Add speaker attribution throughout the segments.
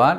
Speaker 1: 1،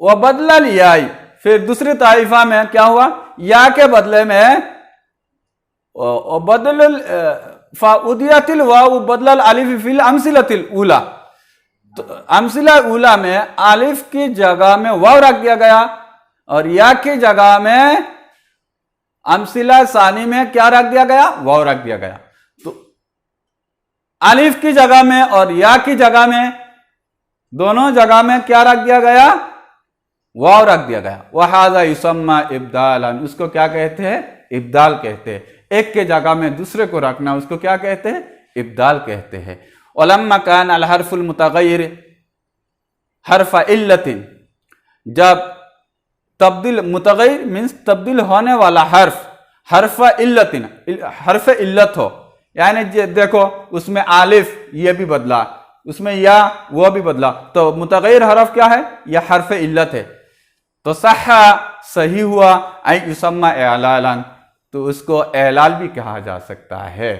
Speaker 1: वबदल याई, फिर दूसरी ताइफा में क्या हुआ, या के बदले में बदल उदियतिल वाव बदल अलिफ फिल अमसिलतिल उला, तो अमसिला उला में अलिफ की जगह में वाव रख दिया गया और या की जगह में अमसिला सानी में क्या रख दिया गया, वाव रख दिया गया। तो अलिफ की जगह में और या की जगह में, दोनों जगह में क्या रख दिया गया, वाव रख दिया गया। वहाजा युसम्मा इब्दालन, उसको क्या कहते हैं, इब्दाल कहते हैं। एक के जगह में दूसरे को रखना उसको क्या कहते हैं, इब्दाल कहते हैं। वलम्मा कान अल हर्फुल मुतगय्यिर हर्फ इल्लतिन, जब तब्दील, मुतगय्यिर मीन्स तब्दील होने वाला हर्फ, हर्फ इल्लतिन, हर्फ इल्लत हो, यानी देखो उसमें आलिफ ये भी बदला, उसमें या वो भी बदला, तो मुतगय्यिर हर्फ क्या है, यह हर्फ इल्लत है। तो सहा सही हुआ, आई युसम्मा एलालन, तो उसको एलाल भी कहा जा सकता है।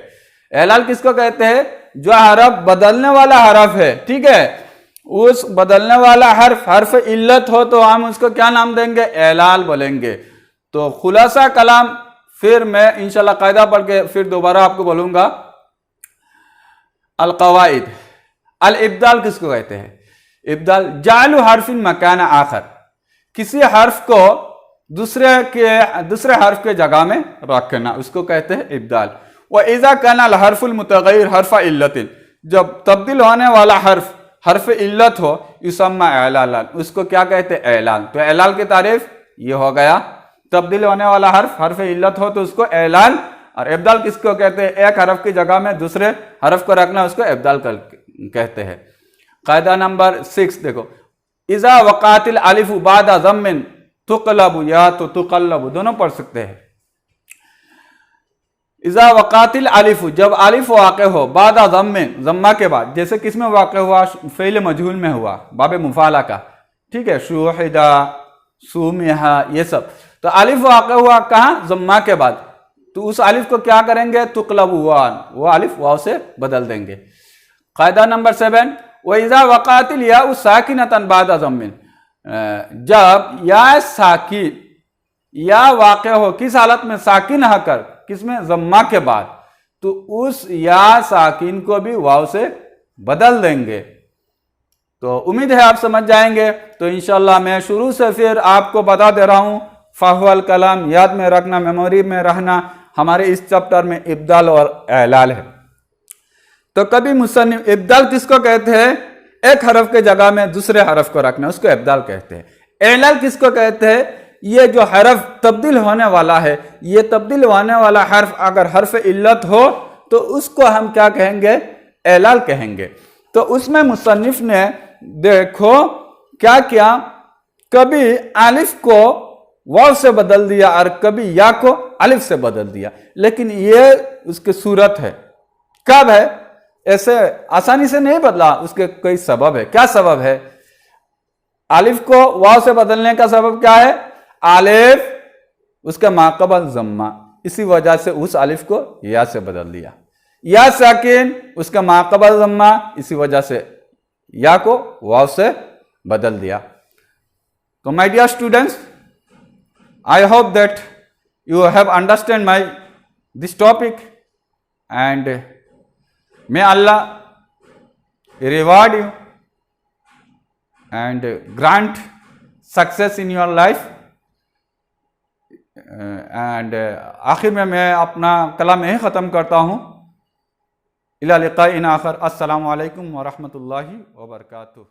Speaker 1: एलाल किसको कहते हैं, जो हरफ बदलने वाला हरफ है, ठीक है, उस बदलने वाला हर्फ इल्लत हो तो हम उसको क्या नाम देंगे, एलाल बोलेंगे। तो खुलासा कलाम फिर मैं इंशाल्लाह कायदा पढ़ के फिर दोबारा आपको बोलूंगा। अल कवाइद, अल इब्दाल किसको कहते हैं, इब्दाल जालु हर्फिन मकान आखर, किसी हर्फ को दूसरे हर्फ के जगह में रखना, उसको कहते हैं इब्दाल। व इज़ा कान अल हर्फुल मुतगय्यिर हर्फ इल्लतिन, जब तब्दील होने वाला हर्फ इल्लत हो, युसम्मा एलालन, उसको क्या कहते हैं, एलाल। तो एलाल की तारीफ ये हो गया, तब्दील होने वाला हर्फ इल्लत हो तो उसको एलाल, और इब्दाल किसको कहते हैं, एक हरफ की जगह में दूसरे हरफ को रखना उसको इब्दाल कहते हैं। कायदा नंबर 6 देखो, इज़ा वक़ातिल अलिफ़ु बादा ज़म्मिन तुक़लबु, या तो तुक़ल्लबु दोनों पढ़ सकते हैं। इज़ा वक़ातिल अलिफ़ु, जब अलिफ वाक़े हो, बादा ज़म्मिन, ज़म्मा के बाद, जैसे किस में वाक़े हुआ, फ़ेल मजहूल में हुआ, बाब मुफ़ाला का, ठीक है, शुहिदा, सुमिहा, ये सब। तो अलिफ वाक़े हुआ कहाँ, ज़म्मा के बाद, तो उस अलिफ को क्या करेंगे, तुक़लबु वान, वो अलिफ वाव से बदल देंगे। कायदा नंबर 7, व इज़ा वक़ातिल याउ साकिनतन बादा ज़म्मिन, जब या साकिन, या वाक़े हो किस हालत में, साकिन होकर, किसमें, ज़म्मा के बाद, तो उस या साकिन को भी वाव से बदल देंगे। तो उम्मीद है आप समझ जाएंगे। तो इंशाल्लाह मैं शुरू से फिर आपको बता दे रहा हूँ, फ़हुवल कलाम याद में रखना, मेमोरी में रहना। हमारे इस चैप्टर में इब्दाल और एलाल है। तो कभी मुसन्निफ, इब्दाल किसको कहते हैं, एक हरफ के जगह में दूसरे हरफ को रखना, उसको इब्दाल कहते हैं। एलाल किसको कहते हैं, ये जो हरफ तब्दील होने वाला है, ये तब्दील होने वाला हर्फ अगर हर्फ इल्लत हो तो उसको हम क्या कहेंगे, एलाल कहेंगे। तो उसमें मुसन्निफ ने देखो क्या किया, कभी अलिफ को वाव से बदल दिया और कभी या को अलिफ से बदल दिया, लेकिन ये उसकी सूरत है, कब है, ऐसे आसानी से नहीं बदला, उसके कोई सबब है। क्या सबब है, अलिफ को वाव से बदलने का सबब क्या है, अलिफ उसका माक़बल ज़म्मा, इसी वजह से उस अलिफ को या से बदल दिया। या साकिन उसका माक़बल ज़म्मा, इसी वजह से या को वाव से बदल दिया। तो my dear students, I hope that you have understand my this topic and may Allah reward you and grant success in your life। And आखिर में मैं अपना कलाम यही ख़त्म करता हूँ। इला लिक़ाइन आखर, अस्सलामु अलैकुम व रहमतुल्लाहि व बरकातुहू।